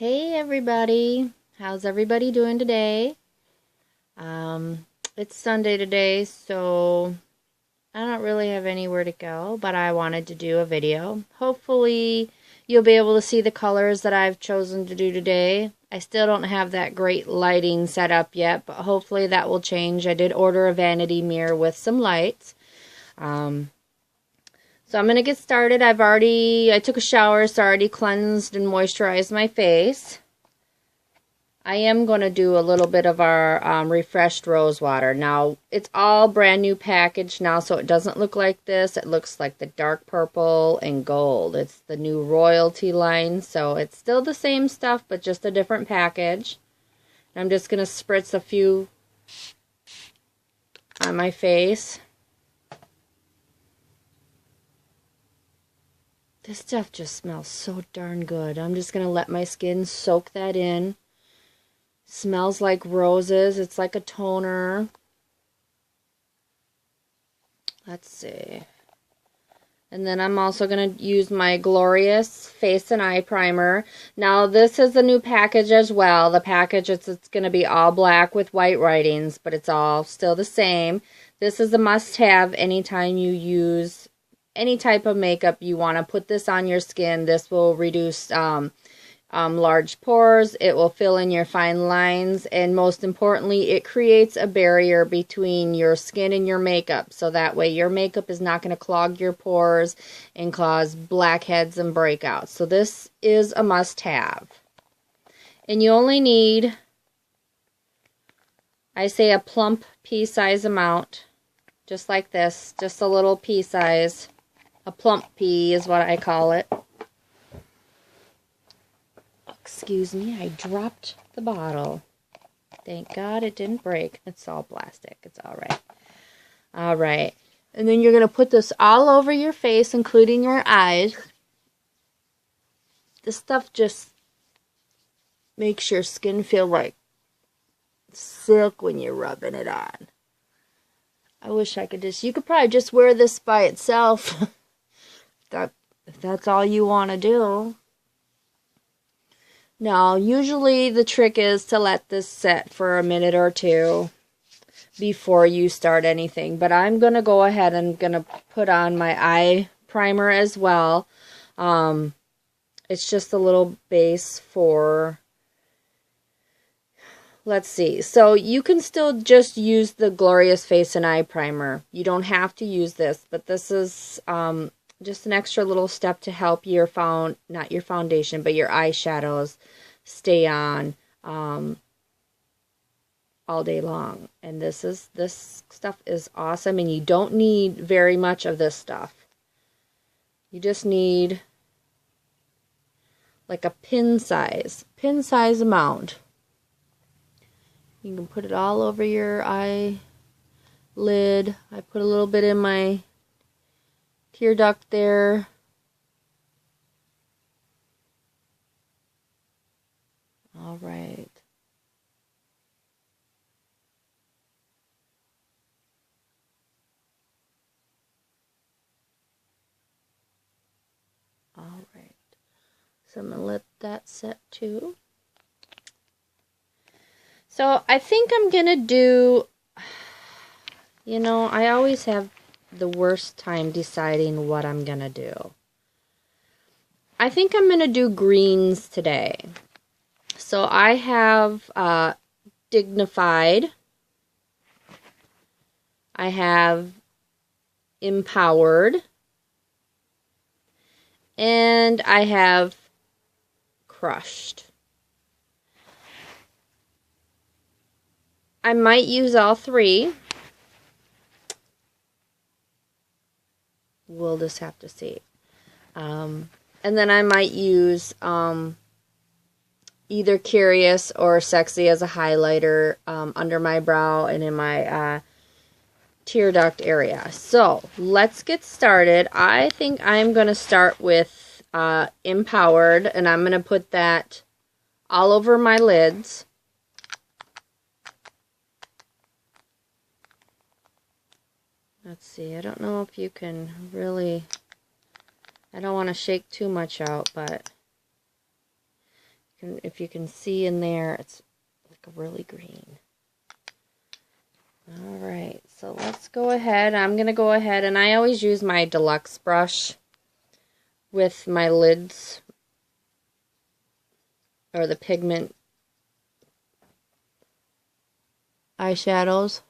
Hey everybody, how's everybody doing today? It's Sunday today, so I don't really have anywhere to go, but I wanted to do a video. Hopefully you'll be able to see the colors that I've chosen to do today. I still don't have that great lighting set up yet, but hopefully that will change. I did order a vanity mirror with some lights. So I'm going to get started. I took a shower, so I already cleansed and moisturized my face. I am going to do a little bit of our refreshed rose water. Now, it's all brand new package now, so it doesn't look like this. It looks like the dark purple and gold. It's the new royalty line, so it's still the same stuff, but just a different package. I'm just going to spritz a few on my face. This stuff just smells so darn good. I'm just going to let my skin soak that in. Smells like roses. It's like a toner. Let's see. And then I'm also going to use my Glorious Face and Eye Primer. Now, this is a new package as well. The package, it's going to be all black with white writings, but it's all still the same. This is a must-have anytime you use any type of makeup. You want to put this on your skin. This will reduce large pores, it will fill in your fine lines, and most importantly, it creates a barrier between your skin and your makeup, so that way your makeup is not going to clog your pores and cause blackheads and breakouts. So this is a must-have. And you only need, I say, a plump pea size amount, just like this, just a little pea size. A plump pea is what I call it. Excuse me, I dropped the bottle. Thank God it didn't break. It's all plastic. It's all right. All right. And then you're going to put this all over your face, including your eyes. This stuff just makes your skin feel like silk when you're rubbing it on. I wish I could you could probably just wear this by itself. If that's all you want to do. Now, usually the trick is to let this set for a minute or two before you start anything. But I'm going to go ahead and going to put on my eye primer as well. It's just a little base for, let's see. So you can still just use the Glorious Face and Eye Primer. You don't have to use this, but this is just an extra little step to help your not your foundation, but your eyeshadows stay on all day long. And this stuff is awesome, and you don't need very much of this stuff. You just need like a pin size amount. You can put it all over your eyelid. I put a little bit in my tear duct there. All right. All right. So I'm going to let that set too. So I think I'm going to do, I always have the worst time deciding what I'm going to do. I think I'm going to do greens today. So I have Dignified. I have Empowered. And I have Crushed. I might use all three. We'll just have to see. And then I might use either Curious or Sexy as a highlighter under my brow and in my tear duct area. So let's get started. I think I'm going to start with Empowered, and I'm going to put that all over my lids. Let's see, I don't know if you can really, I don't want to shake too much out, but if you can see in there, it's like a really green. All right, so let's go ahead. I'm going to go ahead, and I always use my deluxe brush with my lids, or the pigment eyeshadows.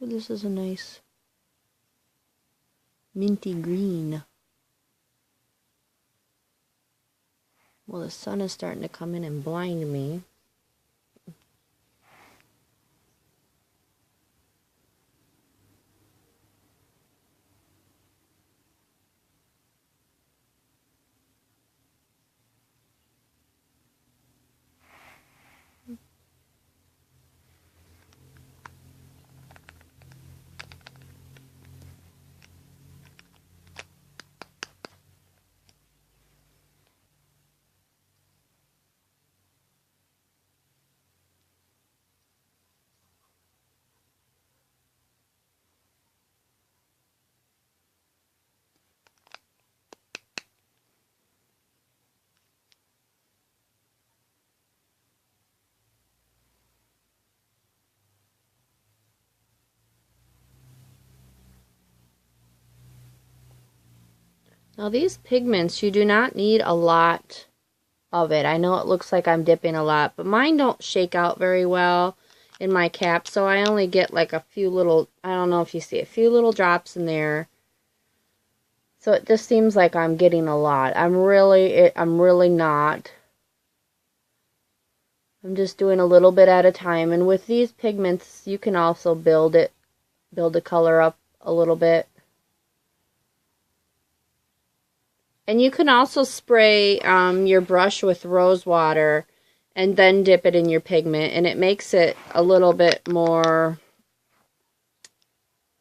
Oh, this is a nice minty green. Well, the sun is starting to come in and blind me. Now these pigments, you do not need a lot of it. I know it looks like I'm dipping a lot, but mine don't shake out very well in my cap, so I only get like a few little, I don't know if you see, a few little drops in there. So it just seems like I'm getting a lot. I'm really not. I'm just doing a little bit at a time, and with these pigments, you can also build the color up a little bit. And you can also spray your brush with rose water and then dip it in your pigment, and it makes it a little bit more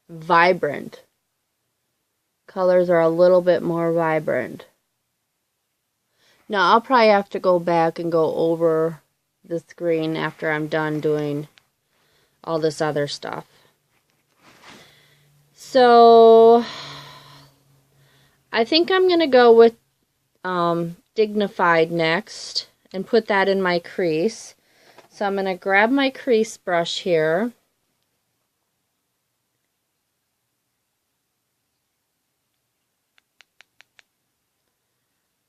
vibrant. Colors are a little bit more vibrant. Now, I'll probably have to go back and go over this green after I'm done doing all this other stuff. So I think I'm going to go with Dignified next and put that in my crease. So I'm going to grab my crease brush here.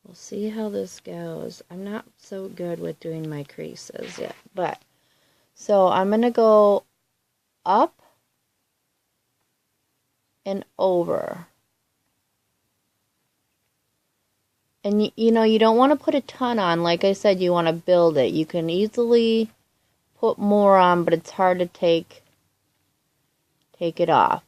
We'll see how this goes. I'm not so good with doing my creases yet, but so I'm going to go up and over. And you know, you don't want to put a ton on. Like I said, you want to build it. You can easily put more on, but it's hard to take it off.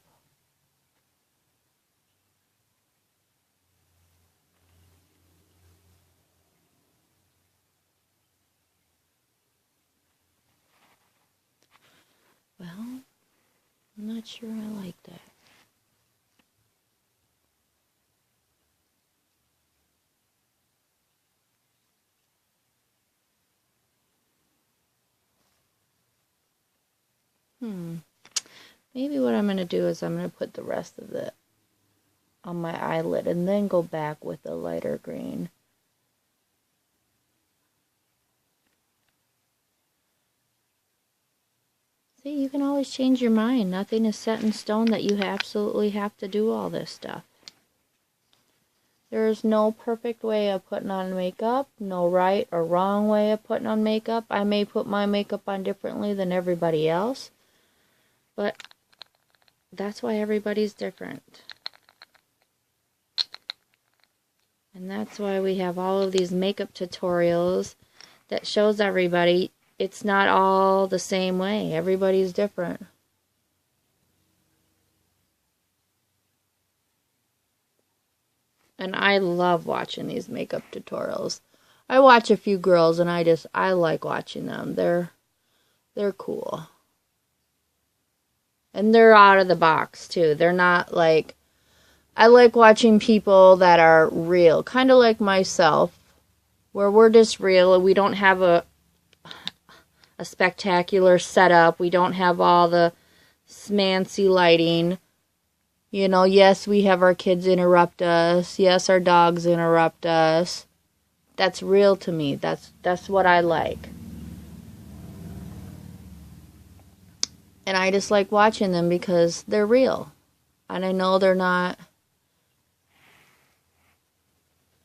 Well, I'm not sure I like that. Maybe what I'm going to do is I'm going to put the rest of it on my eyelid and then go back with a lighter green. See, you can always change your mind. Nothing is set in stone that you absolutely have to do all this stuff. There is no perfect way of putting on makeup, no right or wrong way of putting on makeup. I may put my makeup on differently than everybody else, but that's why everybody's different. And that's why we have all of these makeup tutorials that shows everybody it's not all the same way. Everybody's different. And I love watching these makeup tutorials. I watch a few girls and I like watching them. They're cool. And they're out of the box too. They're not like, I like watching people that are real, kind of like myself, where we're just real and we don't have a spectacular setup. We don't have all the smancy lighting. You know, yes, we have our kids interrupt us. Yes, our dogs interrupt us. That's real to me. That's what I like. And I just like watching them because they're real. And I know they're not,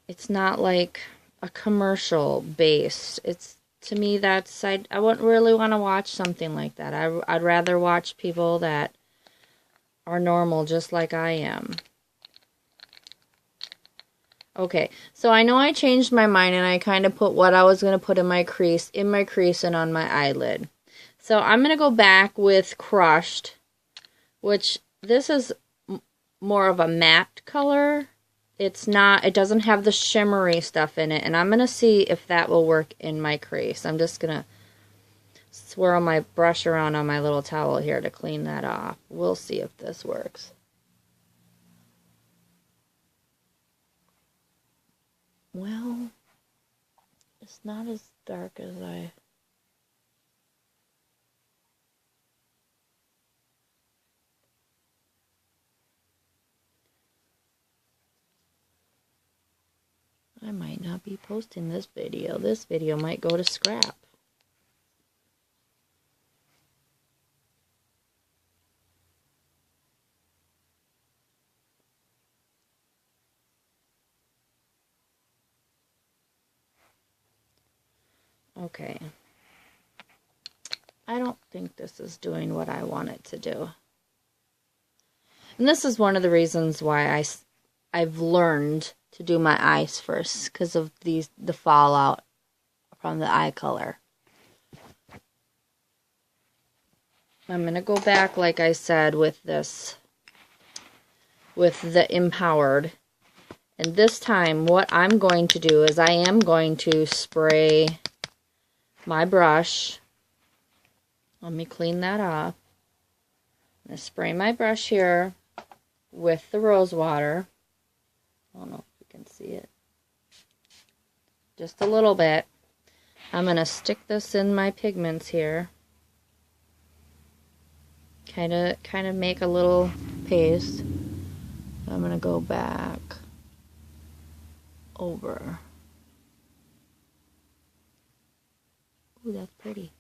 it's not like a commercial based. It's, to me, that's, I wouldn't really want to watch something like that. I'd rather watch people that are normal just like I am. Okay, so I know I changed my mind and I kind of put what I was going to put in my crease and on my eyelid. So I'm going to go back with Crushed, which this is more of a matte color. It's not, it doesn't have the shimmery stuff in it, and I'm going to see if that will work in my crease. I'm just going to swirl my brush around on my little towel here to clean that off. We'll see if this works. Well, it's not as dark as I might not be posting this video. This video might go to scrap. Okay. I don't think this is doing what I want it to do. And this is one of the reasons why I've learned to do my eyes first, because of the fallout from the eye color. I'm going to go back, like I said, with this, with the Empowered. And this time, what I'm going to do is I am going to spray my brush. Let me clean that off. I'm going to spray my brush here with the rose water. I don't know if you can see it. Just a little bit. I'm going to stick this in my pigments here. Kind of make a little paste. I'm going to go back over. Ooh, that's pretty.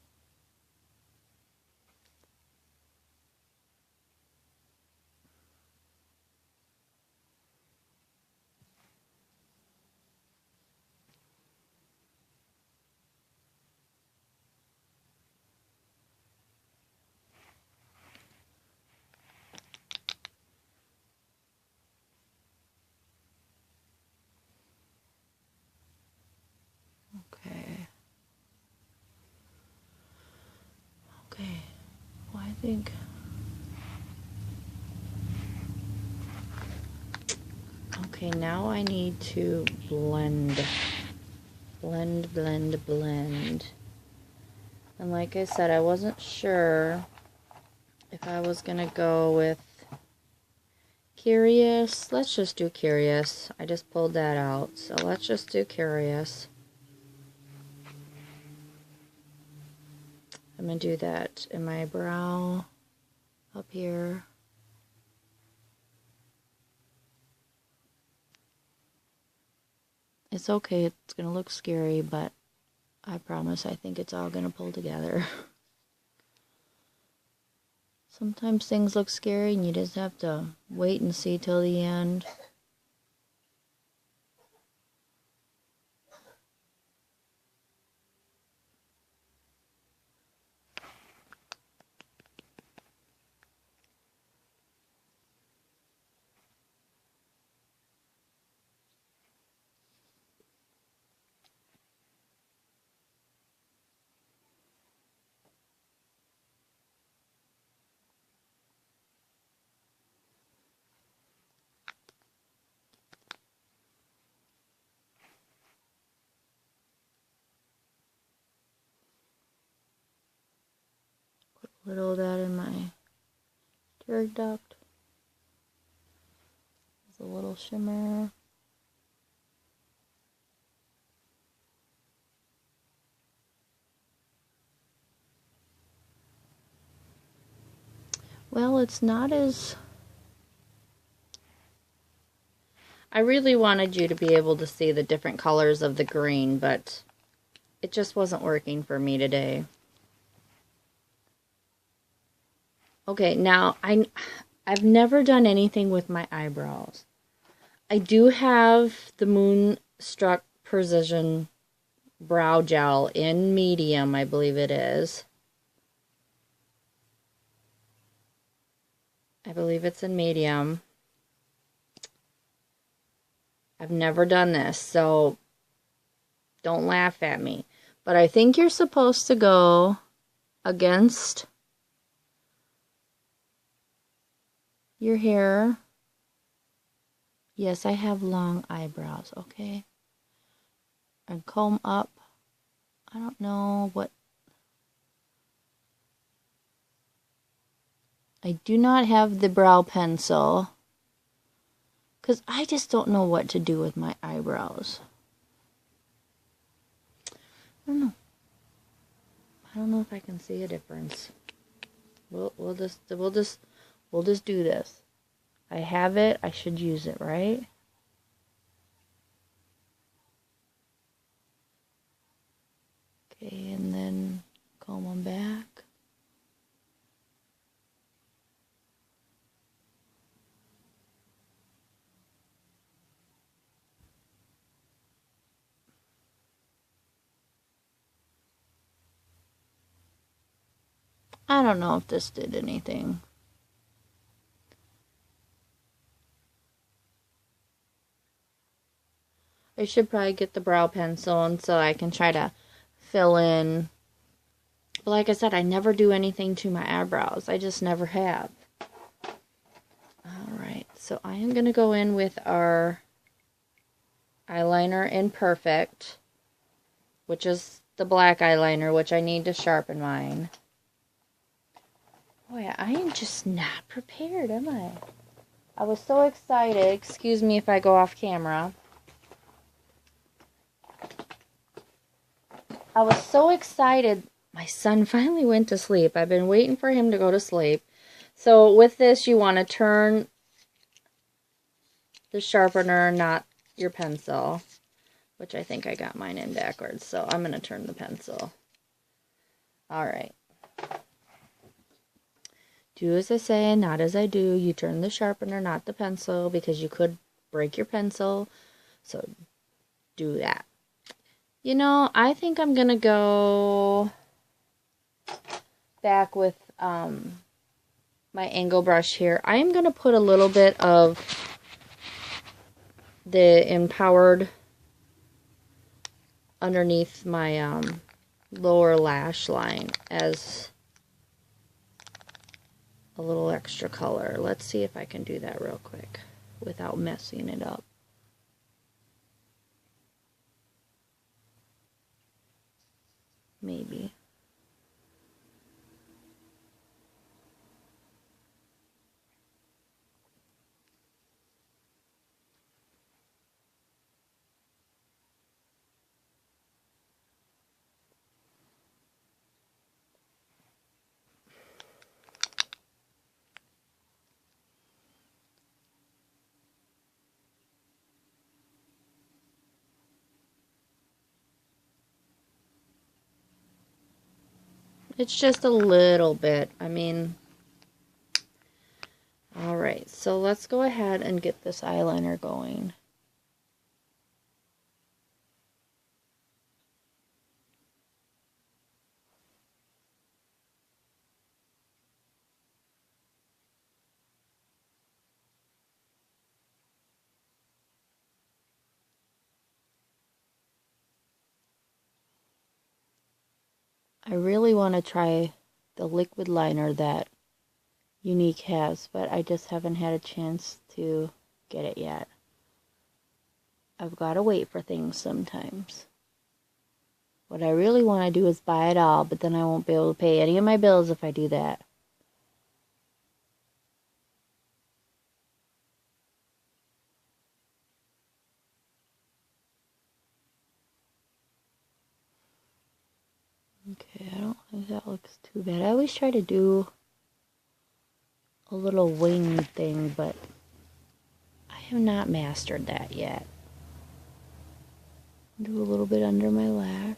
Okay. Okay. Well, I think... Okay, now I need to blend. Blend, blend, blend. And like I said, I wasn't sure if I was going to go with Curious. Let's just do Curious. I just pulled that out. So let's just do Curious. I'm going to do that in my brow up here. It's okay. It's going to look scary, but I promise I think it's all going to pull together. Sometimes things look scary and you just have to wait and see till the end. Put a little of that in my tear duct. There's a little shimmer. Well, it's not as I really wanted you to be able to see the different colors of the green, but it just wasn't working for me today. Okay, now I've never done anything with my eyebrows. I do have the Moonstruck Precision Brow Gel in medium, I believe it is. I believe it's in medium. I've never done this, so don't laugh at me. But I think you're supposed to go against your hair. Yes, I have long eyebrows, okay? And comb up. I don't know what. I do not have the brow pencil, because I just don't know what to do with my eyebrows. I don't know. I don't know if I can see a difference. We'll just do this. I have it. I should use it, right? Okay, and then comb them back. I don't know if this did anything. I should probably get the brow pencil and so I can try to fill in. But like I said, I never do anything to my eyebrows. I just never have. Alright, so I am going to go in with our eyeliner in Perfect, which is the black eyeliner, which I need to sharpen mine. Boy, I am just not prepared, am I? I was so excited. Excuse me if I go off camera. I was so excited. My son finally went to sleep. I've been waiting for him to go to sleep. So with this, you want to turn the sharpener, not your pencil, which I think I got mine in backwards. So I'm going to turn the pencil. All right. Do as I say and not as I do. You turn the sharpener, not the pencil, because you could break your pencil. So do that. You know, I think I'm going to go back with my angle brush here. I am going to put a little bit of the Empowered underneath my lower lash line as a little extra color. Let's see if I can do that real quick without messing it up. Maybe. It's just a little bit. I mean, alright, so let's go ahead and get this eyeliner going. I really want to try the liquid liner that Younique has, but I just haven't had a chance to get it yet. I've got to wait for things sometimes. What I really want to do is buy it all, but then I won't be able to pay any of my bills if I do that. Okay, I don't think that looks too bad. I always try to do a little wing thing, but I have not mastered that yet. Do a little bit under my lash.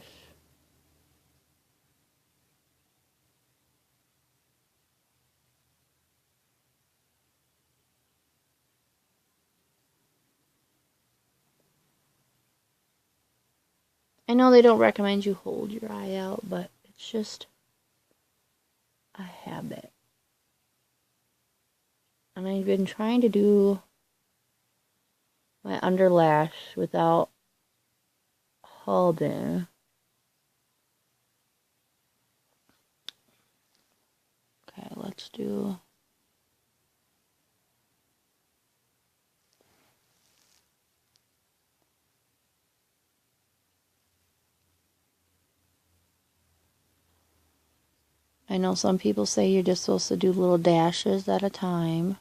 I know they don't recommend you hold your eye out, but it's just a habit. And I've been trying to do my under lash without holding. Okay, let's do... I know some people say you're just supposed to do little dashes at a time.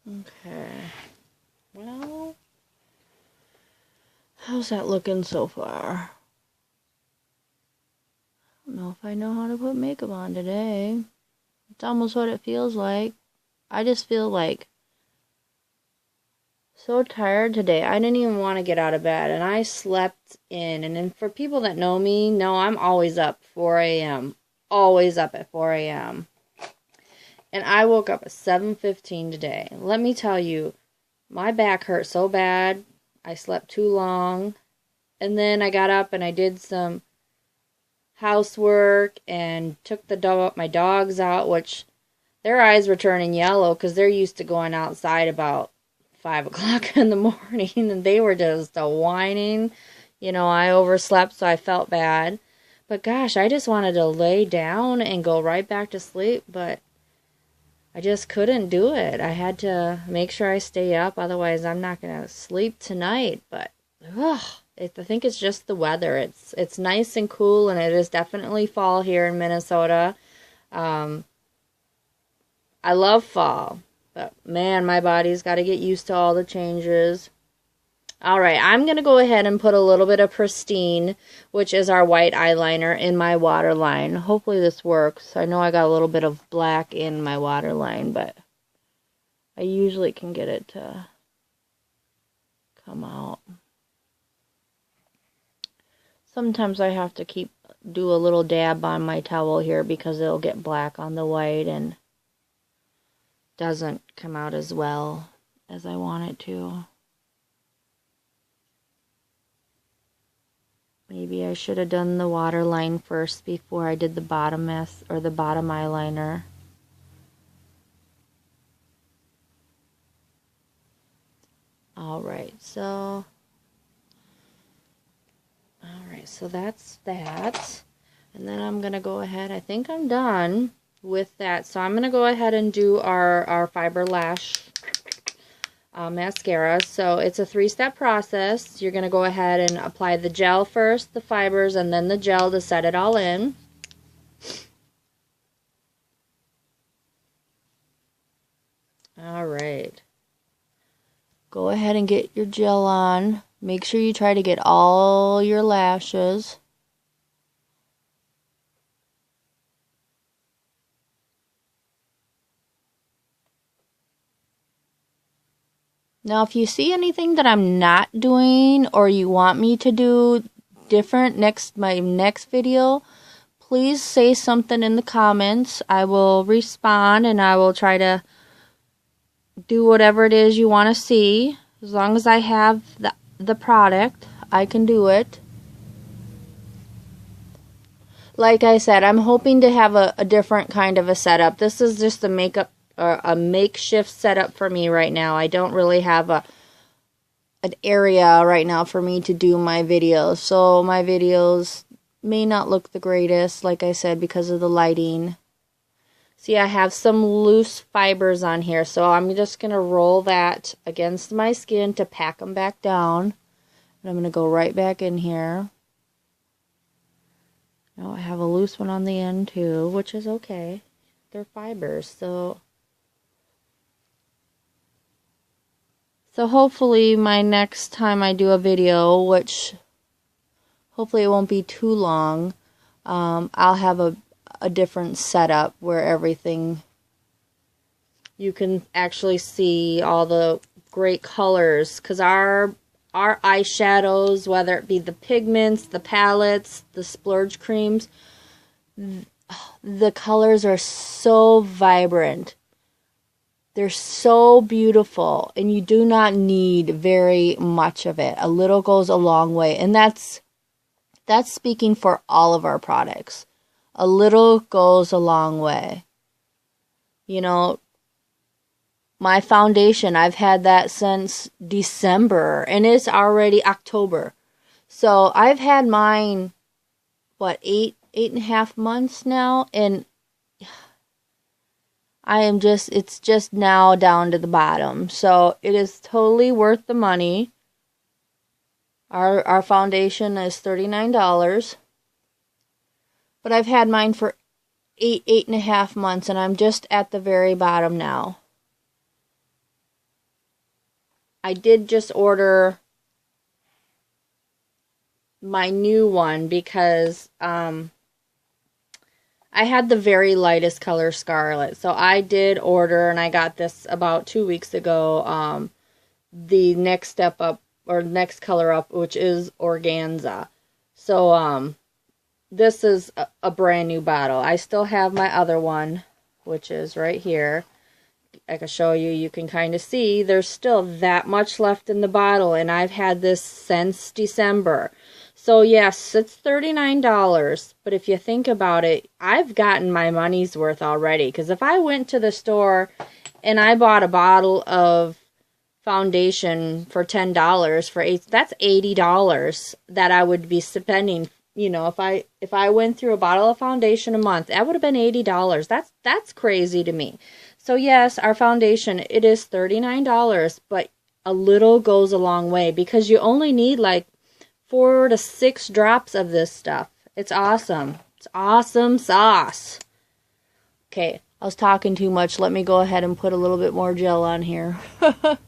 Okay. Well, how's that looking so far? I don't know if I know how to put makeup on today. It's almost what it feels like. I just feel like so tired today. I didn't even want to get out of bed, and I slept in. And then for people that know me, know I'm always up 4 a.m. Always up at 4 a.m. And I woke up at 7:15 today. Let me tell you, my back hurt so bad. I slept too long. And then I got up and I did some housework and took my dogs out, which their eyes were turning yellow because they're used to going outside about 5 o'clock in the morning. And they were just whining. You know, I overslept, so I felt bad. But gosh, I just wanted to lay down and go right back to sleep. But I just couldn't do it. I had to make sure I stay up, otherwise I'm not going to sleep tonight. But I think it's just the weather. It's nice and cool, and it is definitely fall here in Minnesota. I love fall, but man, my body's got to get used to all the changes. All right, I'm going to go ahead and put a little bit of Pristine, which is our white eyeliner, in my waterline. Hopefully this works. I know I got a little bit of black in my waterline, but I usually can get it to come out. Sometimes I have to do a little dab on my towel here because it'll get black on the white and doesn't come out as well as I want it to. Maybe I should have done the waterline first before I did the bottom bottom eyeliner. Alright, so that's that. And then I'm going to go ahead, I think I'm done with that. So I'm going to go ahead and do our Fiber Lash mascara. So it's a 3-step process. You're going to go ahead and apply the gel first, the fibers, and then the gel to set it all in. Alright. Go ahead and get your gel on. Make sure you try to get all your lashes. Now, if you see anything that I'm not doing or you want me to do different my next video, please say something in the comments. I will respond and I will try to do whatever it is you want to see. As long as I have the product, I can do it. like I said, I'm hoping to have a different kind of a setup. This is just a makeup or a makeshift setup for me right now. I don't really have an area right now for me to do my videos. So my videos may not look the greatest, like I said, because of the lighting. See, I have some loose fibers on here, so I'm just going to roll that against my skin to pack them back down. And I'm going to go right back in here. Now I have a loose one on the end too, which is okay. They're fibers, so hopefully my next time I do a video, which hopefully it won't be too long, I'll have a different setup where everything, you can actually see all the great colors, because our eyeshadows, whether it be the pigments, the palettes, the splurge creams, the colors are so vibrant. They're so beautiful, and you do not need very much of it. A little goes a long way, and that's speaking for all of our products. A little goes a long way. You know, my foundation, I've had that since December, and it's already October. So I've had mine, what, 8.5 months now, and it's just now down to the bottom. So it is totally worth the money. Our foundation is $39. But I've had mine for 8.5 months, and I'm just at the very bottom now. I did just order my new one because I had the very lightest color Scarlet. So I did order, and I got this about 2 weeks ago, the next step up, or next color up, which is Organza. So this is a brand new bottle. I still have my other one, which is right here. I can show you. You can kind of see there's still that much left in the bottle, and I've had this since December. So yes, it's $39, but if you think about it, I've gotten my money's worth already, because if I went to the store and I bought a bottle of foundation for $10 for that's $80 that I would be spending. You know, if I went through a bottle of foundation a month, that would have been $80. That's crazy to me. So yes, our foundation, it is $39, but a little goes a long way, because you only need like 4 to 6 drops of this stuff. It's awesome. It's awesome sauce. Okay, I was talking too much. Let me go ahead and put a little bit more gel on here. I'm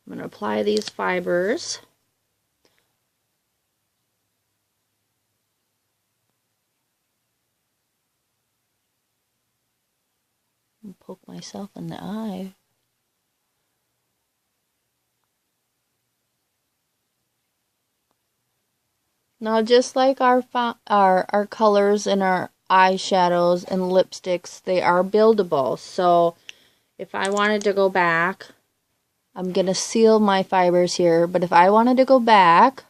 going to apply these fibers. And poke myself in the eye. Now, just like our colors and our eyeshadows and lipsticks, they are buildable. So if I wanted to go back, I'm going to seal my fibers here, but if I wanted to go back,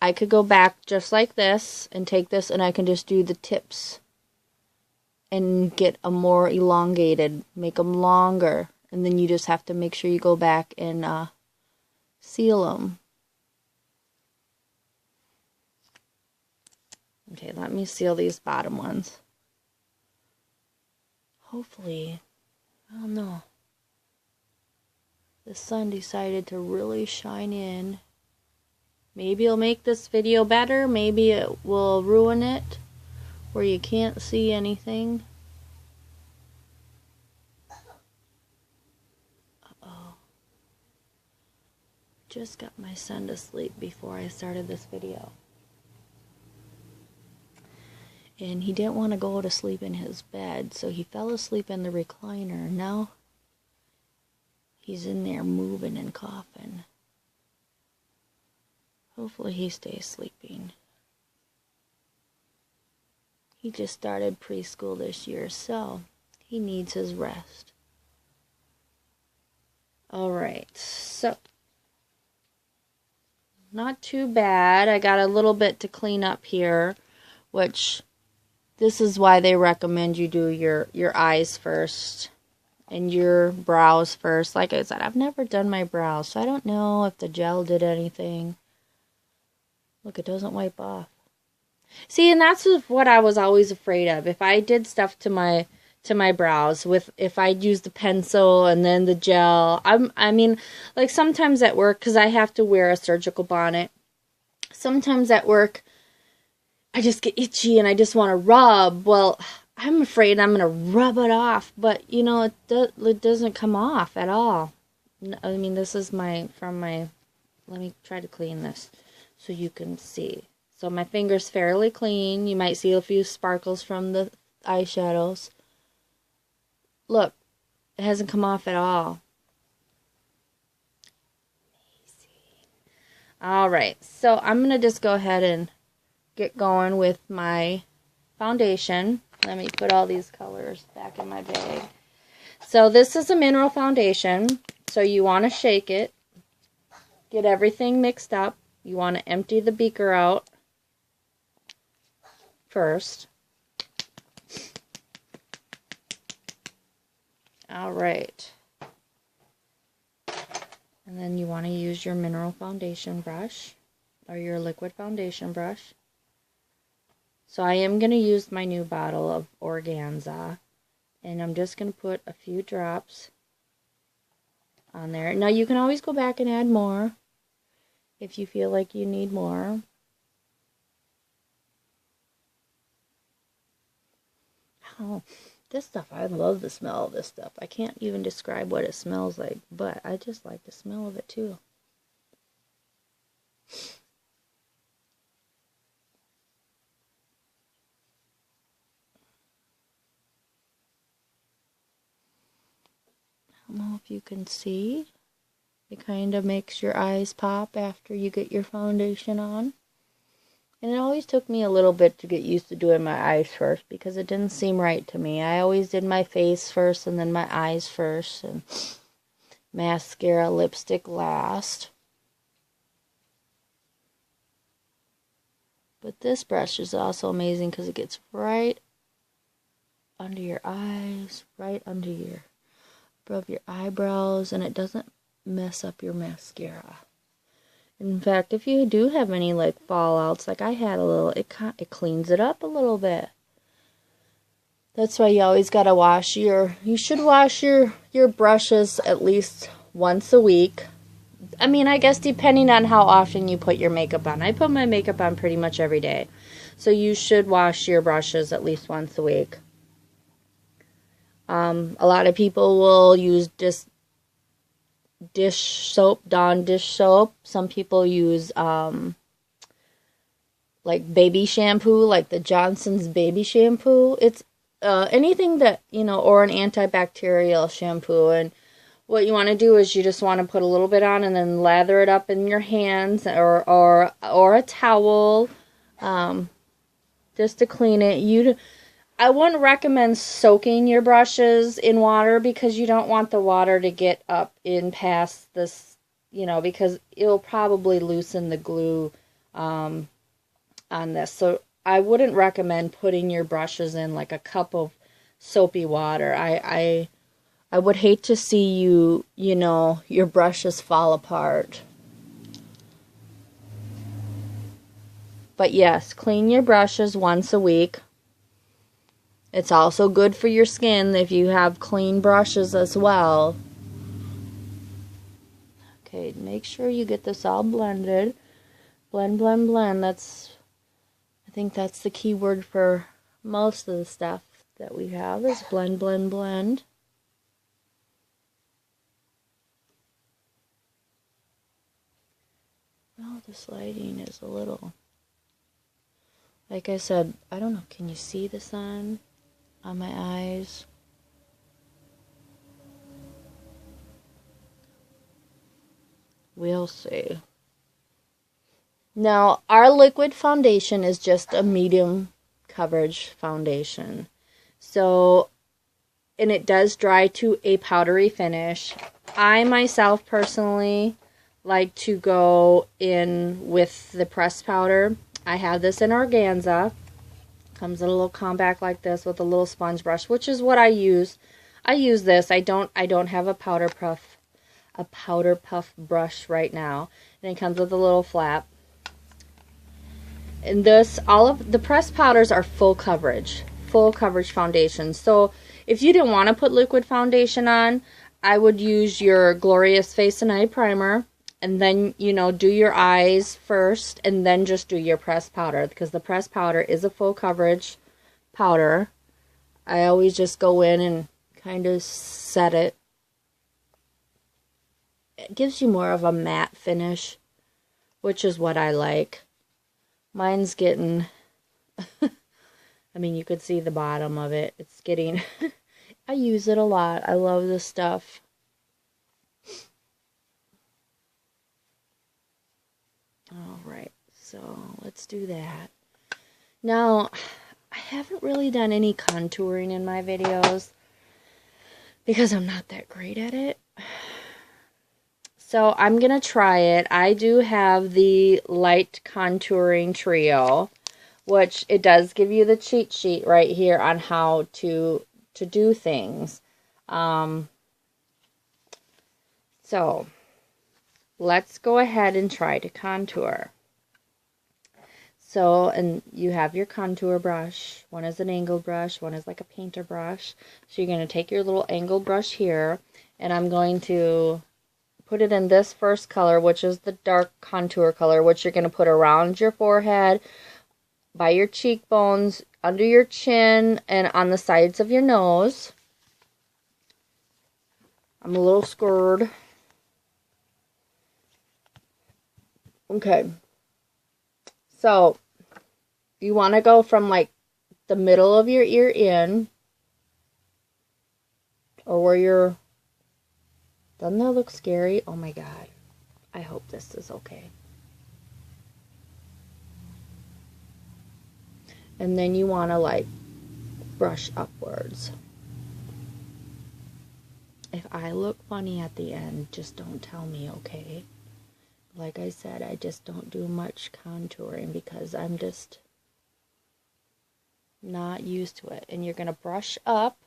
I could go back just like this and take this, and I can just do the tips and get a more elongated, make them longer, and then you just have to make sure you go back and seal them. Okay, let me seal these bottom ones. Hopefully, I don't know. The sun decided to really shine in. Maybe it'll make this video better. Maybe it will ruin it where you can't see anything. Uh-oh. Just got my son to sleep before I started this video. And he didn't want to go to sleep in his bed, so he fell asleep in the recliner. Now he's in there moving and coughing. Hopefully he stays sleeping. He just started preschool this year, so he needs his rest. Alright, so not too bad. I got a little bit to clean up here, which this is why they recommend you do your eyes first and your brows first. Like I said, I've never done my brows, so I don't know if the gel did anything. Look, it doesn't wipe off. See, and that's what I was always afraid of. If I did stuff to my brows if I use the pencil and then the gel, I mean, like sometimes at work, because I have to wear a surgical bonnet, sometimes at work I just get itchy and I just want to rub. Well, I'm afraid I'm going to rub it off, but you know, it doesn't come off at all. I mean, this is let me try to clean this so you can see. So my finger's fairly clean. You might see a few sparkles from the eyeshadows. Look, it hasn't come off at all. Amazing. All right, so I'm going to just go ahead and get going with my foundation. Let me put all these colors back in my bag. So this is a mineral foundation, so you want to shake it. Get everything mixed up. You want to empty the beaker out first. All right. And then you want to use your mineral foundation brush or your liquid foundation brush. So I am going to use my new bottle of Organza, and I'm just going to put a few drops on there. Now you can always go back and add more if you feel like you need more. Oh, this stuff, I love the smell of this stuff. I can't even describe what it smells like, but I just like the smell of it too. I don't know if you can see. It kind of makes your eyes pop after you get your foundation on. And it always took me a little bit to get used to doing my eyes first because it didn't seem right to me. I always did my face first and then my eyes first, and mascara, lipstick last. But this brush is also amazing because it gets right under your eyes, right under above your eyebrows, and it doesn't mess up your mascara. In fact, if you do have any like fallouts, like I had a little, it cleans it up a little bit. That's why you always gotta you should wash your brushes at least once a week. I mean, I guess depending on how often you put your makeup on. I put my makeup on pretty much every day. So you should wash your brushes at least once a week. A lot of people will use dish soap, Dawn dish soap. Some people use like baby shampoo, like the Johnson's baby shampoo. It's anything that, you know, or an antibacterial shampoo. And what you want to do is you just want to put a little bit on and then lather it up in your hands or a towel just to clean it. I wouldn't recommend soaking your brushes in water because you don't want the water to get up in past this, you know, because it'll probably loosen the glue on this. So I wouldn't recommend putting your brushes in like a cup of soapy water. I would hate to see you know, your brushes fall apart. But yes, clean your brushes once a week. It's also good for your skin if you have clean brushes as well. Okay, make sure you get this all blended. Blend, blend, blend. I think that's the key word for most of the stuff that we have is blend, blend, blend. Oh, this lighting is a little... Like I said, I don't know, can you see the sun on my eyes? We'll see. Now, our liquid foundation is just a medium coverage foundation. So, and it does dry to a powdery finish. I myself personally like to go in with the pressed powder. I have this in organza. Comes in a little compact like this with a little sponge brush, which is what I use. I use this. I don't have a powder puff brush right now. And it comes with a little flap. And this, all of the pressed powders are full coverage foundations. So if you didn't want to put liquid foundation on, I would use your Glorious Face and Eye Primer, and then, you know, do your eyes first, and then just do your pressed powder, because the pressed powder is a full coverage powder. I always just go in and kind of set it. It gives you more of a matte finish, which is what I like. Mine's getting, I mean, you could see the bottom of it. It's getting, I use it a lot. I love this stuff. All right, so let's do that. Now, I haven't really done any contouring in my videos because I'm not that great at it. So I'm going to try it. I do have the Light Contouring Trio, which it does give you the cheat sheet right here on how to do things. So let's go ahead and try to contour. So, and you have your contour brush. One is an angled brush, one is like a painter brush. So you're going to take your little angled brush here, and I'm going to put it in this first color, which is the dark contour color, which you're going to put around your forehead, by your cheekbones, under your chin, and on the sides of your nose. I'm a little scared. Okay. So, you want to go from like the middle of your ear in, or where you're. Doesn't that look scary? Oh my God. I hope this is okay. And then you want to like brush upwards. If I look funny at the end, just don't tell me, okay? Like I said, I just don't do much contouring because I'm just not used to it. And you're going to brush up.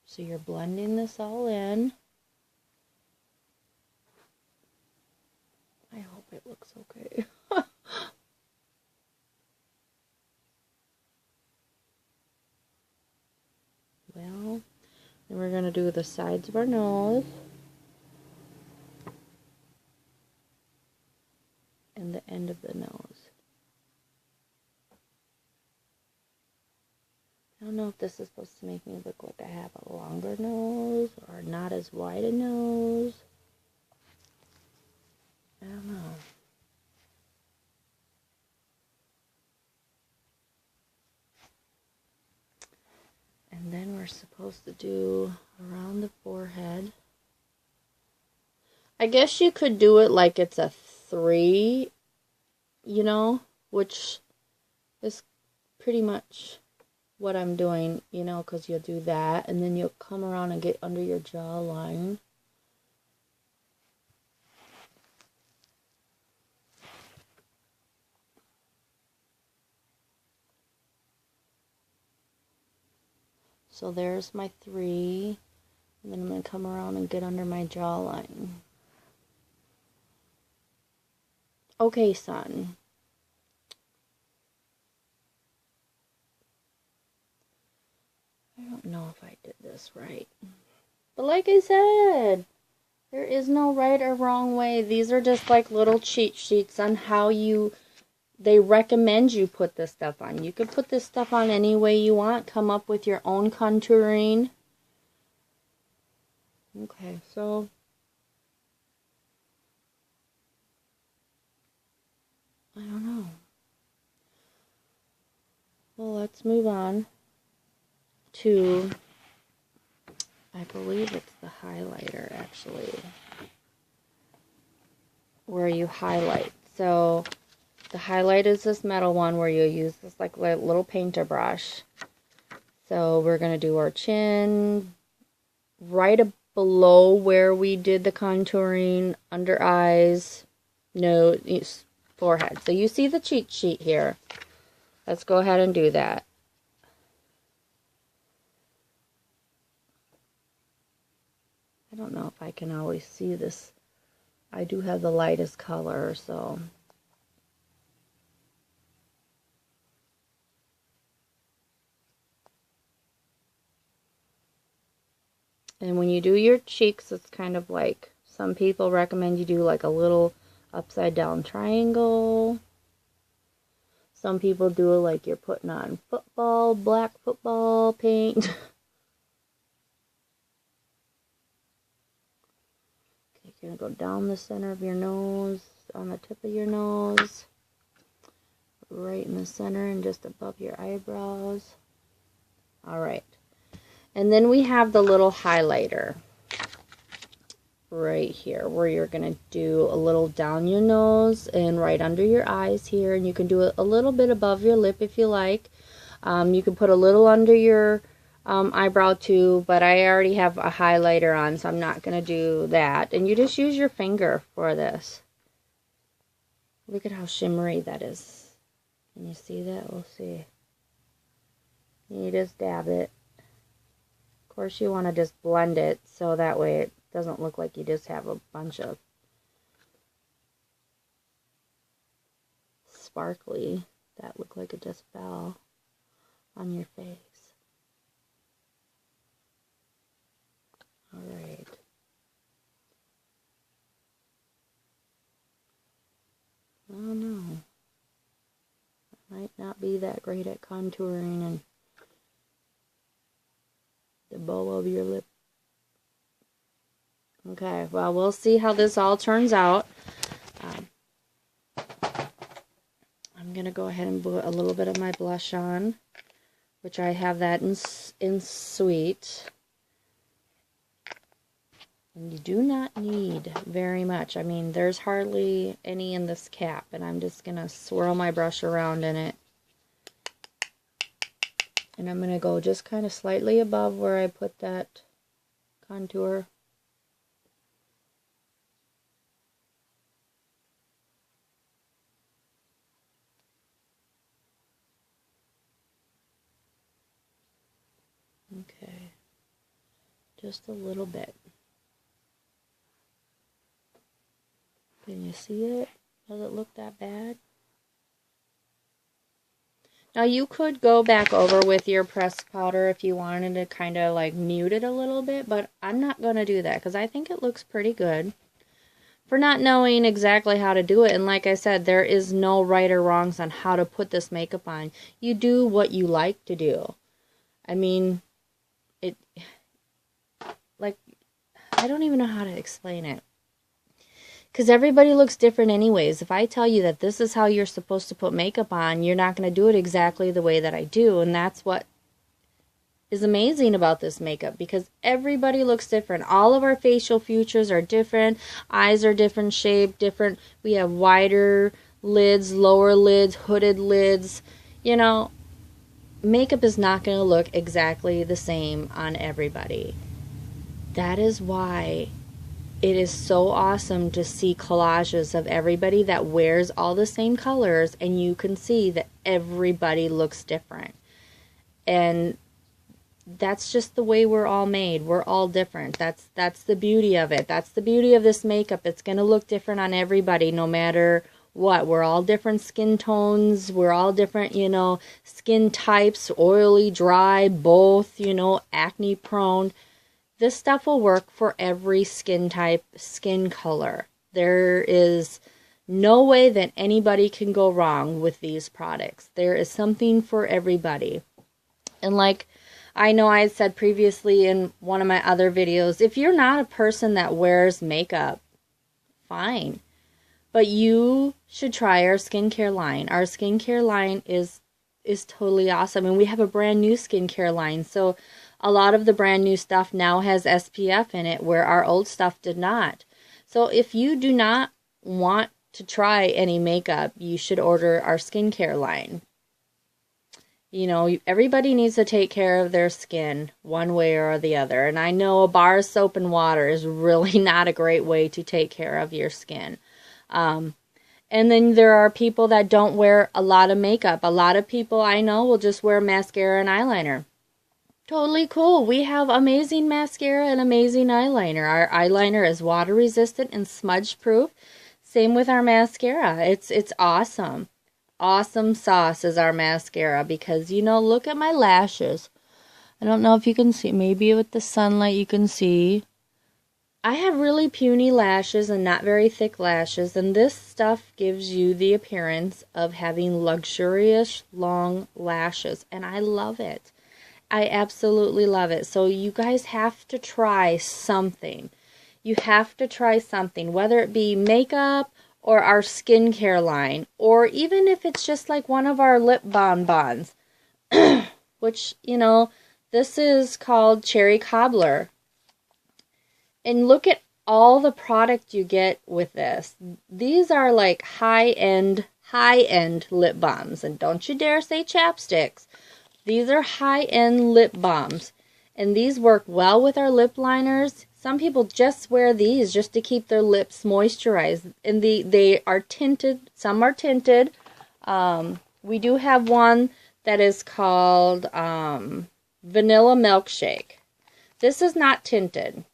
So you're blending this all in. I hope it looks okay. Well, then we're going to do the sides of our nose. And the end of the nose. I don't know if this is supposed to make me look like I have a longer nose or not as wide a nose. I don't know. And then we're supposed to do around the forehead. I guess you could do it like it's a 3, you know, which is pretty much what I'm doing, you know, because you'll do that, and then you'll come around and get under your jawline. So there's my 3, and then I'm going to come around and get under my jawline. Okay, son. I don't know if I did this right. But like I said, there is no right or wrong way. These are just like little cheat sheets on how they recommend you put this stuff on. You can put this stuff on any way you want. Come up with your own contouring. Okay, so I don't know. Well, let's move on to, I believe it's the highlighter actually, where you highlight. So the highlight is this metal one where you use this like little painter brush. So we're going to do our chin right below where we did the contouring, under eyes, nose, forehead. So you see the cheat sheet here. Let's go ahead and do that. I don't know if I can always see this. I do have the lightest color, so. And when you do your cheeks, it's kind of like, some people recommend you do like a little upside down triangle. Some people do it like you're putting on football, black football paint. Okay, you're going to go down the center of your nose, on the tip of your nose, right in the center and just above your eyebrows. All right. And then we have the little highlighter right here where you're going to do a little down your nose and right under your eyes here. And you can do it a little bit above your lip if you like. You can put a little under your eyebrow too, but I already have a highlighter on, so I'm not going to do that. And you just use your finger for this. Look at how shimmery that is. Can you see that? We'll see. You just dab it. Of course, you want to just blend it so that way it doesn't look like you just have a bunch of sparkly that look like it just fell on your face. All right. I don't know. I might not be that great at contouring and the bow of your lip. Okay, well, we'll see how this all turns out. I'm going to go ahead and put a little bit of my blush on, which I have that in Sweet. And you do not need very much. I mean, there's hardly any in this cap, and I'm just going to swirl my brush around in it. And I'm going to go just kind of slightly above where I put that contour. Okay. Just a little bit. Can you see it? Does it look that bad? Now you could go back over with your pressed powder if you wanted to kind of like mute it a little bit, but I'm not going to do that because I think it looks pretty good for not knowing exactly how to do it. And like I said, there is no right or wrongs on how to put this makeup on. You do what you like to do. I mean, I don't even know how to explain it. Because everybody looks different anyways. If I tell you that this is how you're supposed to put makeup on, you're not going to do it exactly the way that I do. And that's what is amazing about this makeup, because everybody looks different. All of our facial features are different. Eyes are different shape, different. We have wider lids, lower lids, hooded lids. You know, makeup is not going to look exactly the same on everybody. That is why it is so awesome to see collages of everybody that wears all the same colors, and you can see that everybody looks different. And that's just the way we're all made. We're all different. That's the beauty of it. That's the beauty of this makeup. It's going to look different on everybody no matter what. We're all different skin tones. We're all different, you know, skin types, oily, dry, both, you know, acne prone. This stuff will work for every skin type, skin color. There is no way that anybody can go wrong with these products. There is something for everybody. And like I know I had said previously in one of my other videos, if you're not a person that wears makeup, fine. But you should try our skincare line. Our skincare line is totally awesome. And we have a brand new skincare line. So a lot of the brand new stuff now has SPF in it, where our old stuff did not. So if you do not want to try any makeup, you should order our skincare line. You know, everybody needs to take care of their skin one way or the other. And I know a bar of soap and water is really not a great way to take care of your skin. And then there are people that don't wear a lot of makeup. A lot of people I know will just wear mascara and eyeliner. Totally cool. We have amazing mascara and amazing eyeliner. Our eyeliner is water resistant and smudge proof. Same with our mascara. It's awesome. Awesome sauce is our mascara because, you know, look at my lashes. I don't know if you can see. Maybe with the sunlight you can see. I have really puny lashes and not very thick lashes, and this stuff gives you the appearance of having luxurious long lashes, and I love it. I absolutely love it. So you guys have to try something. You have to try something, whether it be makeup or our skincare line, or even if it's just like one of our lip bonbons, which, you know, this is called Cherry Cobbler. And look at all the product you get with this. These are like high-end lip balms. And don't you dare say chapsticks. These are high-end lip balms. And these work well with our lip liners. Some people just wear these just to keep their lips moisturized. And they are tinted. Some are tinted. We do have one that is called Vanilla Milkshake. This is not tinted.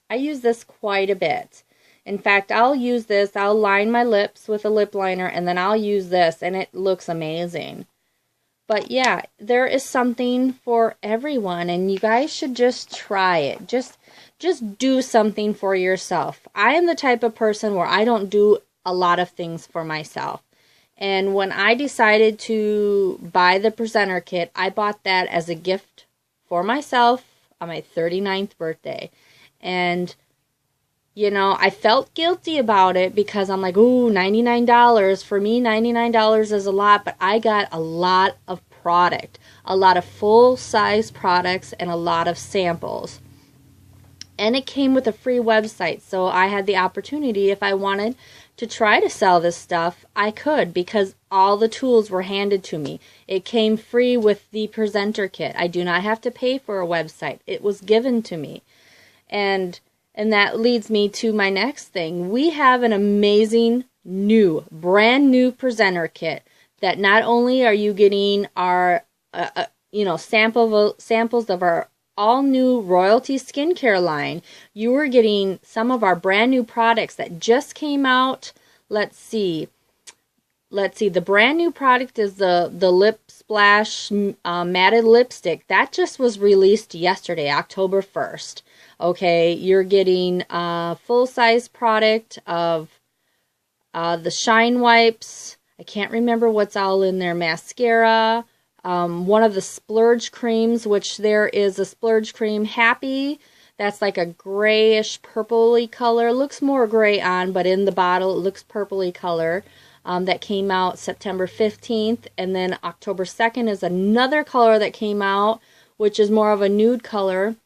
I use this quite a bit. In fact, I'll use this. I'll line my lips with a lip liner, and then I'll use this, and it looks amazing. But yeah, there is something for everyone, and you guys should just try it. Just do something for yourself. I am the type of person where I don't do a lot of things for myself. And when I decided to buy the presenter kit, I bought that as a gift for myself on my 39th birthday. And, you know, I felt guilty about it because I'm like, ooh, $99. For me, $99 is a lot, but I got a lot of product, a lot of full-size products, and a lot of samples. And it came with a free website, so I had the opportunity, if I wanted to try to sell this stuff, I could, because all the tools were handed to me. It came free with the presenter kit. I do not have to pay for a website. It was given to me. And that leads me to my next thing. We have an amazing brand new presenter kit that not only are you getting our, samples of our all new Royalty skincare line, you are getting some of our brand new products that just came out. Let's see. The brand new product is the Lip Splash matted lipstick. That just was released yesterday, October 1st. Okay, you're getting a full-size product of the Shine Wipes. I can't remember what's all in there. Mascara. One of the Splurge creams, which there is a Splurge cream Happy. That's like a grayish purpley color. Looks more gray on, but in the bottle it looks purpley color. That came out September 15th. And then October 2nd is another color that came out, which is more of a nude color.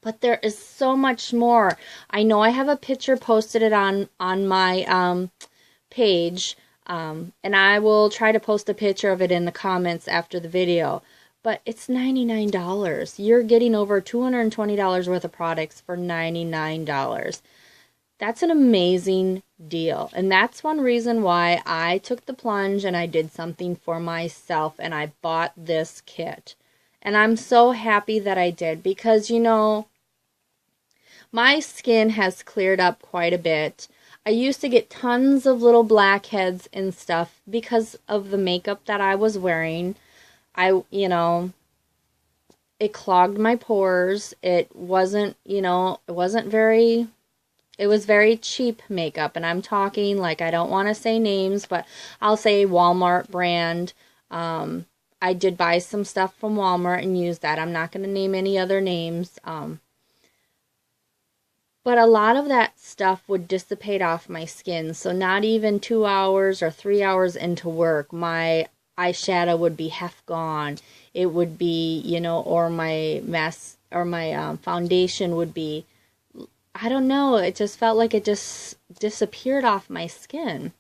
But there is so much more. I know I have a picture posted it on my page. And I will try to post a picture of it in the comments after the video. But it's $99. You're getting over $220 worth of products for $99. That's an amazing deal. And that's one reason why I took the plunge and I did something for myself and I bought this kit. And I'm so happy that I did because, you know, my skin has cleared up quite a bit. I used to get tons of little blackheads and stuff because of the makeup that I was wearing. It clogged my pores. It wasn't very, it was very cheap makeup. And I'm talking, like, I don't want to say names, but I'll say Walmart brand. I did buy some stuff from Walmart and use that. I'm not going to name any other names. But a lot of that stuff would dissipate off my skin. So not even 2 hours or 3 hours into work, my eyeshadow would be half gone. It would be, or my foundation would be, I don't know. It just felt like it just disappeared off my skin.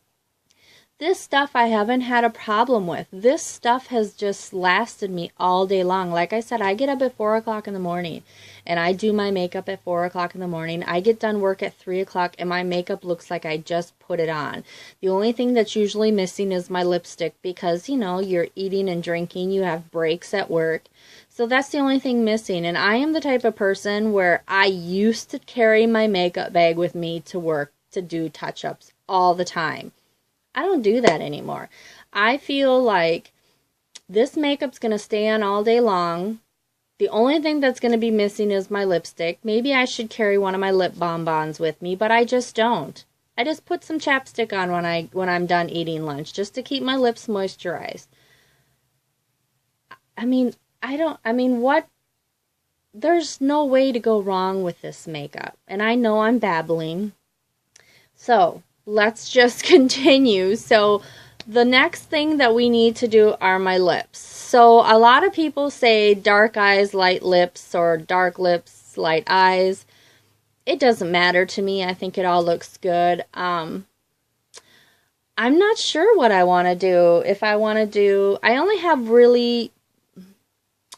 This stuff I haven't had a problem with. This stuff has just lasted me all day long. Like I said, I get up at 4 o'clock in the morning and I do my makeup at 4 o'clock in the morning. I get done work at 3 o'clock and my makeup looks like I just put it on. The only thing that's usually missing is my lipstick because, you know, you're eating and drinking, you have breaks at work. So that's the only thing missing. And I am the type of person where I used to carry my makeup bag with me to work to do touch-ups all the time. I don't do that anymore. I feel like this makeup's going to stay on all day long. The only thing that's going to be missing is my lipstick. Maybe I should carry one of my lip bonbons with me, but I just don't. I just put some chapstick on when I'm done eating lunch just to keep my lips moisturized. There's no way to go wrong with this makeup. And I know I'm babbling. So, let's just continue. So, the next thing that we need to do are my lips. So, a lot of people say dark eyes, light lips, or dark lips, light eyes. It doesn't matter to me. I think it all looks good. I'm not sure what I want to do. I only have really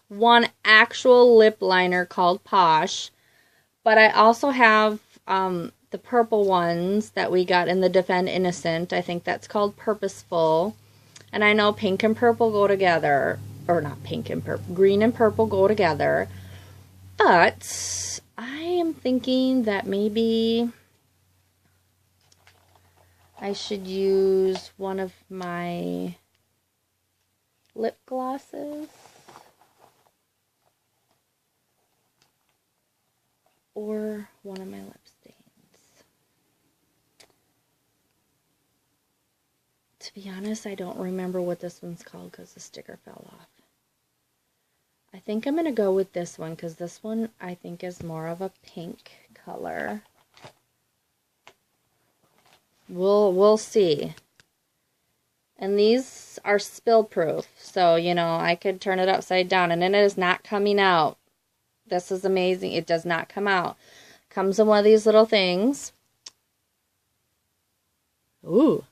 one actual lip liner called Posh, but I also have the purple ones that we got in the Defend Innocent. I think that's called Purposeful. And I know pink and purple go together. Or not pink and purple. Green and purple go together. But I am thinking that maybe I should use one of my lip glosses. Or one of my lip stains. To be honest, I don't remember what this one's called because the sticker fell off. I think I'm going to go with this one because this one I think is more of a pink color. We'll see. And these are spill proof, so you know I could turn it upside down and then it is not coming out. This is amazing. It does not come out. Comes in one of these little things. Ooh.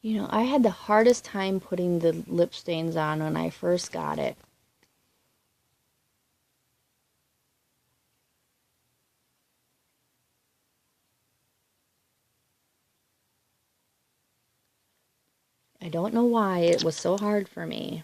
You know, I had the hardest time putting the lip stains on when I first got it. I don't know why it was so hard for me.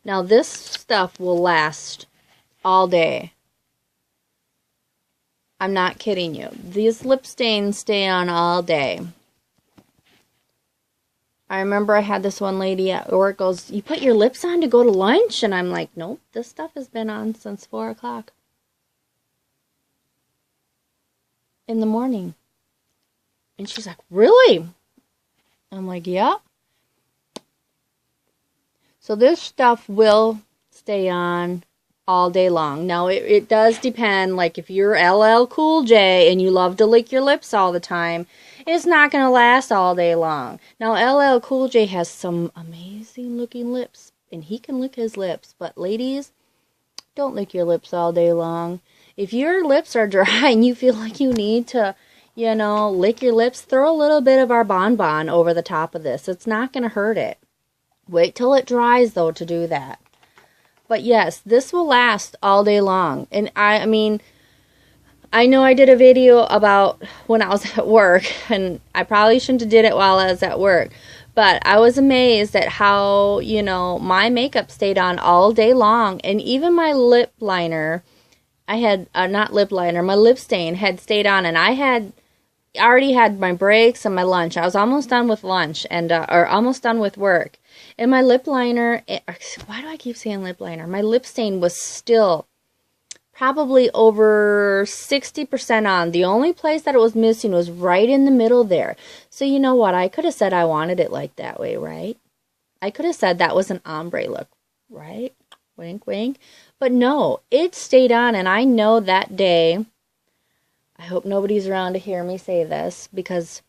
Now this stuff will last all day. I'm not kidding you. These lip stains stay on all day. I remember I had this one lady at work goes, "You put your lips on to go to lunch?" And I'm like, "Nope, this stuff has been on since 4 o'clock in the morning." And she's like, "Really?" I'm like, "Yeah." So this stuff will stay on all day long. Now, it does depend, like if you're LL Cool J and you love to lick your lips all the time, it's not going to last all day long. Now, LL Cool J has some amazing looking lips, and he can lick his lips. But ladies, don't lick your lips all day long. If your lips are dry and you feel like you need to, you know, lick your lips, throw a little bit of our bonbon over the top of this. It's not going to hurt it. Wait till it dries, though, to do that. But yes, this will last all day long. And I mean, I know I did a video about when I was at work, and I probably shouldn't have did it while I was at work. But I was amazed at how, you know, my makeup stayed on all day long. And even my lip liner, I had, not lip liner, my lip stain had stayed on. And I had already had my breaks and my lunch. I was almost done with lunch and or almost done with work. And my lip liner, why do I keep saying lip liner? My lip stain was still probably over 60% on. The only place that it was missing was right in the middle there. So you know what? I could have said I wanted it like that way, right? I could have said that was an ombre look, right? Wink, wink. But no, it stayed on, and I know that day, I hope nobody's around to hear me say this, because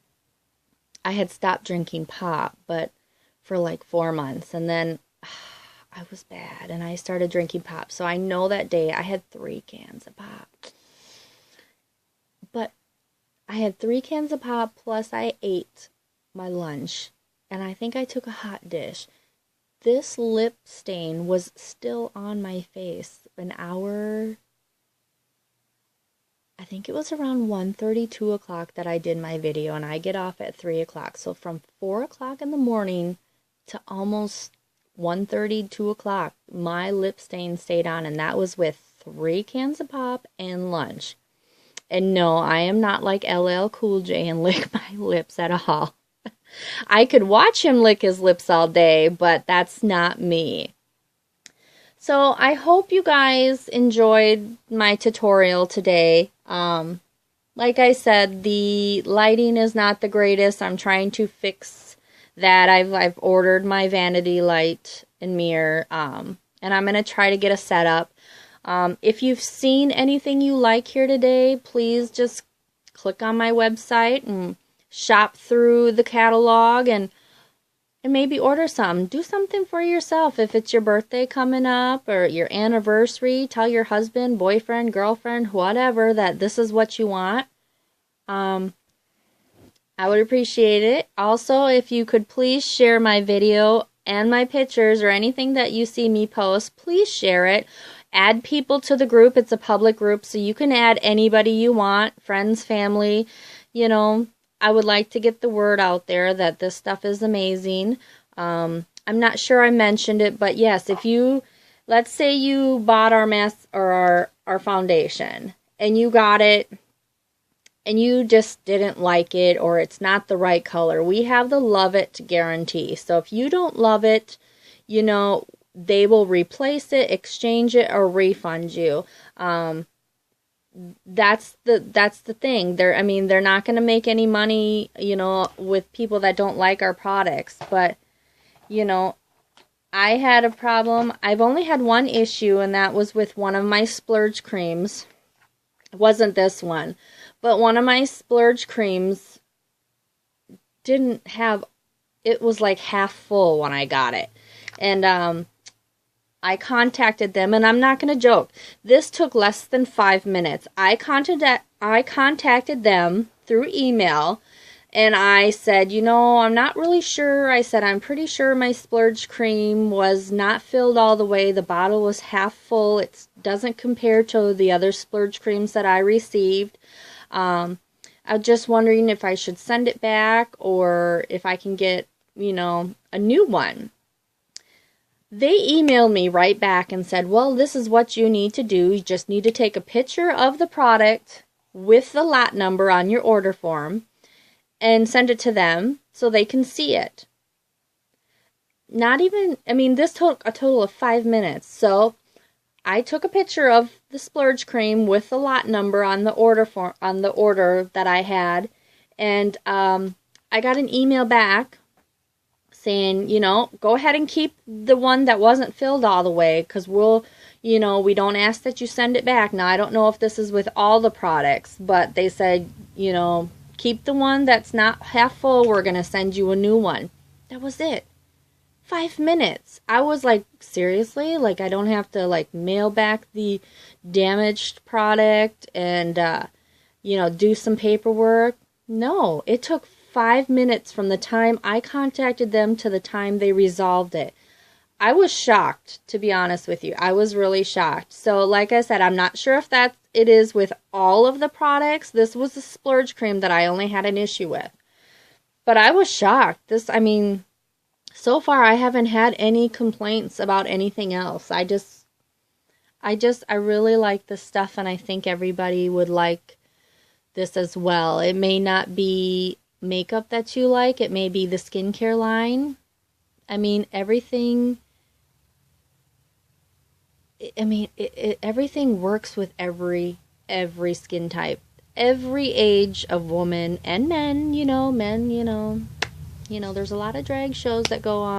I had stopped drinking pop, but for like 4 months, and then I was bad, and I started drinking pop. So I know that day I had 3 cans of pop. But I had 3 cans of pop, plus I ate my lunch, and I think I took a hot dish. This lip stain was still on my face an hour. I think it was around 1:30, 2 o'clock that I did my video, and I get off at 3 o'clock. So from 4 o'clock in the morning to almost 1:30, 2 o'clock, my lip stain stayed on, and that was with 3 cans of pop and lunch. And no, I am not like LL Cool J and lick my lips at all. I could watch him lick his lips all day, but that's not me. So I hope you guys enjoyed my tutorial today. Like I said, the lighting is not the greatest. I'm trying to fix that. I've ordered my vanity light and mirror, and I'm going to try to get a setup. If you've seen anything you like here today, please just click on my website and shop through the catalog and maybe order some. Do something for yourself. If it's your birthday coming up or your anniversary, tell your husband, boyfriend, girlfriend, whatever, that this is what you want. I would appreciate it. Also, if you could please share my video and my pictures or anything that you see me post, please share it. Add people to the group. It's a public group, so you can add anybody you want, friends, family, you know. I would like to get the word out there that this stuff is amazing. I'm not sure I mentioned it, but yes, if you, let's say you bought our mask or our foundation and you got it and you just didn't like it or it's not the right color, we have the love it guarantee. So if you don't love it, you know, they will replace it, exchange it, or refund you. That's the thing. They're not going to make any money, you know, with people that don't like our products. But, you know, I had a problem. I've only had one issue, and that was with one of my splurge creams. It wasn't this one, but one of my splurge creams didn't have, it was like half full when I got it. And, I contacted them, and I'm not going to joke. This took less than 5 minutes. I contacted them through email, and I said, you know, I'm not really sure. I said, I'm pretty sure my splurge cream was not filled all the way. The bottle was half full. It doesn't compare to the other splurge creams that I received. I'm just wondering if I should send it back or if I can get, you know, a new one. They emailed me right back and said, well, this is what you need to do. You just need to take a picture of the product with the lot number on your order form and send it to them so they can see it. Not even, this took a total of 5 minutes. So I took a picture of the splurge cream with the lot number on the order form, on the order that I had, and I got an email back saying, you know, go ahead and keep the one that wasn't filled all the way, because we'll, you know, we don't ask that you send it back. Now, I don't know if this is with all the products, but they said, you know, keep the one that's not half full. We're going to send you a new one. That was it. 5 minutes. I was like, seriously? Like, I don't have to, like, mail back the damaged product and, you know, do some paperwork? No, it took 5 minutes from the time I contacted them to the time they resolved it. I was shocked, to be honest with you. I was really shocked. So, like I said, I'm not sure if it is with all of the products. This was a splurge cream that I only had an issue with. But I was shocked. So far I haven't had any complaints about anything else. I really like this stuff, and I think everybody would like this as well. It may not be makeup that you like. It may be the skincare line. I mean, everything... everything works with every skin type, every age of woman and men. There's a lot of drag shows that go on.